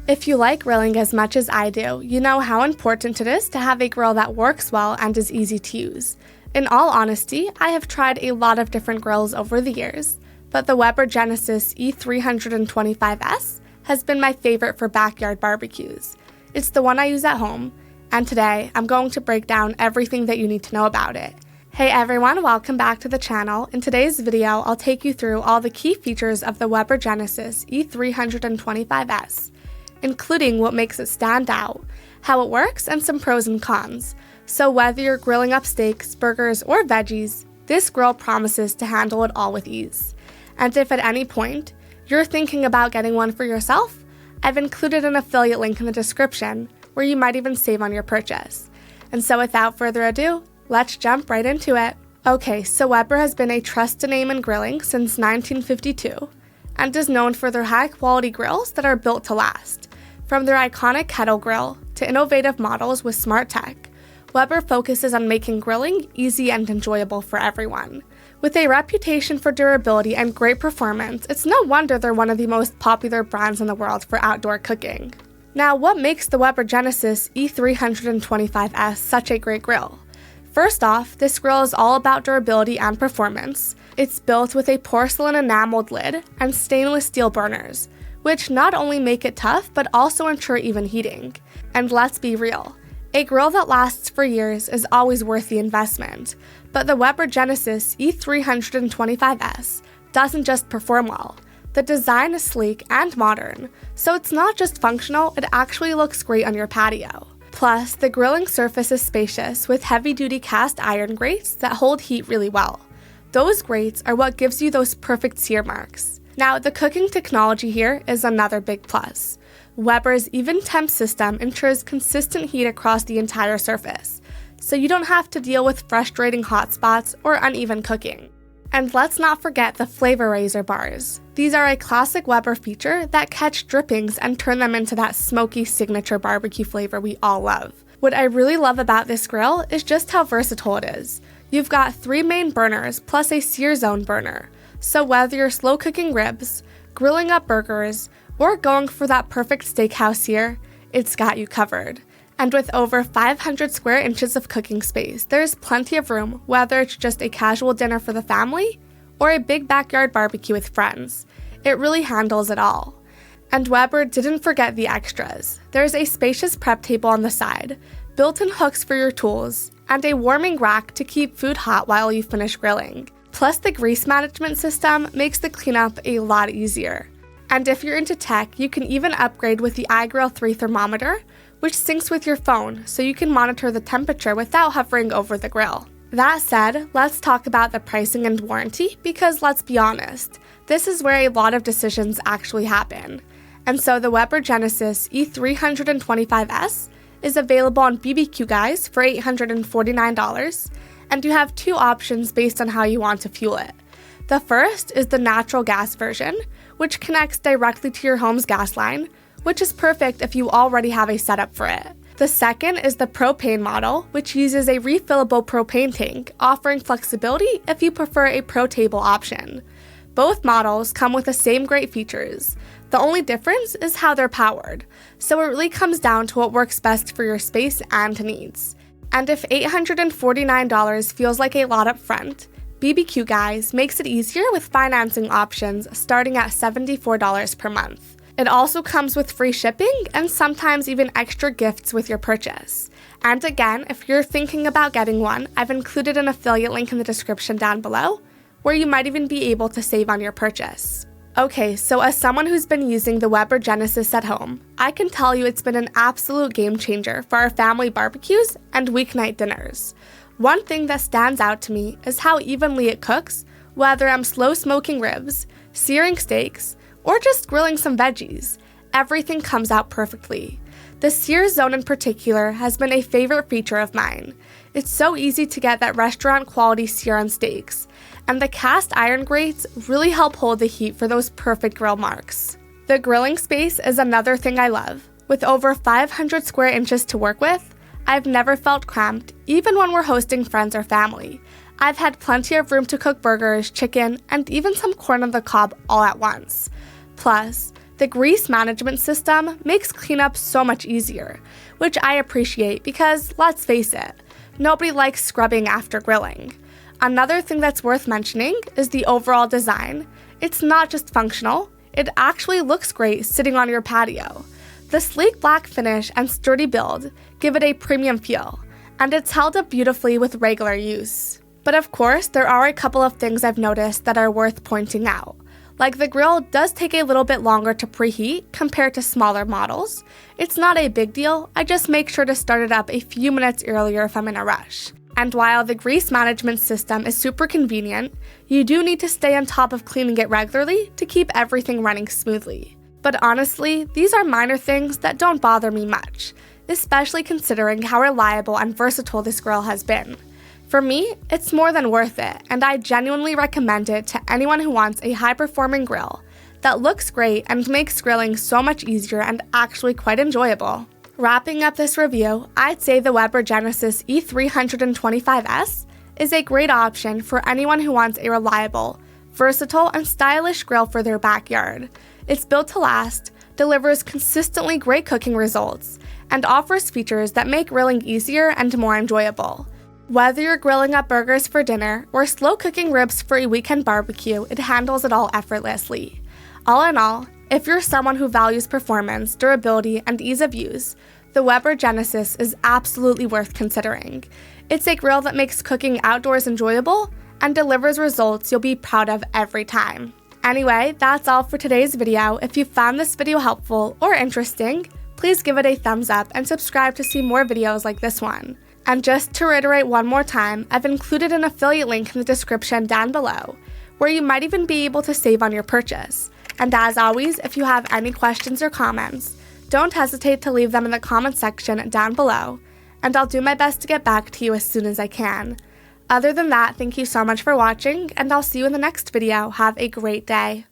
If you like grilling as much as I do, you know how important it is to have a grill that works well and is easy to use. In all honesty, I have tried a lot of different grills over the years, but the Weber GENESIS E-325s has been my favorite for backyard barbecues. It's the one I use at home, and today I'm going to break down everything that you need to know about it. Hey everyone, welcome back to the channel. In today's video, I'll take you through all the key features of the Weber GENESIS E-325s, including what makes it stand out, how it works, and some pros and cons. So whether you're grilling up steaks, burgers, or veggies, this grill promises to handle it all with ease. And if at any point you're thinking about getting one for yourself, I've included an affiliate link in the description where you might even save on your purchase. And so without further ado, let's jump right into it. Okay, so Weber has been a trusted name in grilling since 1952 and is known for their high-quality grills that are built to last. From their iconic kettle grill to innovative models with smart tech, Weber focuses on making grilling easy and enjoyable for everyone. With a reputation for durability and great performance, it's no wonder they're one of the most popular brands in the world for outdoor cooking. Now, what makes the Weber GENESIS E-325s such a great grill? First off, this grill is all about durability and performance. It's built with a porcelain-enameled lid and stainless steel burners, which not only make it tough but also ensure even heating. And let's be real, a grill that lasts for years is always worth the investment. But the Weber GENESIS E-325s doesn't just perform well. The design is sleek and modern, so it's not just functional, it actually looks great on your patio. Plus, the grilling surface is spacious with heavy-duty cast iron grates that hold heat really well. Those grates are what gives you those perfect sear marks. Now, the cooking technology here is another big plus. Weber's EvenTemp system ensures consistent heat across the entire surface, so you don't have to deal with frustrating hot spots or uneven cooking. And let's not forget the Flavorizer Bars. These are a classic Weber feature that catch drippings and turn them into that smoky signature barbecue flavor we all love. What I really love about this grill is just how versatile it is. You've got 3 main burners plus a sear zone burner, so whether you're slow cooking ribs, grilling up burgers, or going for that perfect steakhouse sear, it's got you covered. And with over 500 square inches of cooking space, there's plenty of room, whether it's just a casual dinner for the family or a big backyard barbecue with friends. It really handles it all. And Weber didn't forget the extras. There's a spacious prep table on the side, built-in hooks for your tools, and a warming rack to keep food hot while you finish grilling. Plus, the grease management system makes the cleanup a lot easier. And if you're into tech, you can even upgrade with the iGrill 3 thermometer, which syncs with your phone so you can monitor the temperature without hovering over the grill. That said, let's talk about the pricing and warranty because let's be honest, this is where a lot of decisions actually happen. And so the Weber GENESIS E-325s is available on BBQ Guys for $849, and you have 2 options based on how you want to fuel it. The first is the natural gas version, which connects directly to your home's gas line, which is perfect if you already have a setup for it. The second is the propane model, which uses a refillable propane tank, offering flexibility if you prefer a pro table option. Both models come with the same great features. The only difference is how they're powered, so it really comes down to what works best for your space and needs. And if $849 feels like a lot up front, BBQ Guys makes it easier with financing options starting at $74 per month. It also comes with free shipping and sometimes even extra gifts with your purchase. And again, if you're thinking about getting one, I've included an affiliate link in the description down below, where you might even be able to save on your purchase. Okay, so as someone who's been using the Weber GENESIS at home, I can tell you it's been an absolute game changer for our family barbecues and weeknight dinners. One thing that stands out to me is how evenly it cooks, whether I'm slow smoking ribs, searing steaks, or just grilling some veggies. Everything comes out perfectly. The sear zone in particular has been a favorite feature of mine. It's so easy to get that restaurant quality sear on steaks, and the cast iron grates really help hold the heat for those perfect grill marks. The grilling space is another thing I love. With over 500 square inches to work with, I've never felt cramped, even when we're hosting friends or family. I've had plenty of room to cook burgers, chicken, and even some corn on the cob all at once. Plus, The grease management system makes cleanup so much easier, which I appreciate because, let's face it, nobody likes scrubbing after grilling. Another thing that's worth mentioning is the overall design. It's not just functional, it actually looks great sitting on your patio. The sleek black finish and sturdy build give it a premium feel, and it's held up beautifully with regular use. But of course, there are a couple of things I've noticed that are worth pointing out. Like the grill does take a little bit longer to preheat compared to smaller models. It's not a big deal, I just make sure to start it up a few minutes earlier if I'm in a rush. And while the grease management system is super convenient, you do need to stay on top of cleaning it regularly to keep everything running smoothly. But honestly, these are minor things that don't bother me much, especially considering how reliable and versatile this grill has been. For me, it's more than worth it, and I genuinely recommend it to anyone who wants a high-performing grill that looks great and makes grilling so much easier and actually quite enjoyable. Wrapping up this review, I'd say the Weber GENESIS E-325s is a great option for anyone who wants a reliable, versatile, and stylish grill for their backyard. It's built to last, delivers consistently great cooking results, and offers features that make grilling easier and more enjoyable. Whether you're grilling up burgers for dinner or slow cooking ribs for a weekend barbecue, it handles it all effortlessly. All in all, if you're someone who values performance, durability, and ease of use, the Weber GENESIS is absolutely worth considering. It's a grill that makes cooking outdoors enjoyable and delivers results you'll be proud of every time. Anyway, that's all for today's video. If you found this video helpful or interesting, please give it a thumbs up and subscribe to see more videos like this one. And just to reiterate one more time, I've included an affiliate link in the description down below, where you might even be able to save on your purchase. And as always, if you have any questions or comments, don't hesitate to leave them in the comment section down below, and I'll do my best to get back to you as soon as I can. Other than that, thank you so much for watching, and I'll see you in the next video. Have a great day.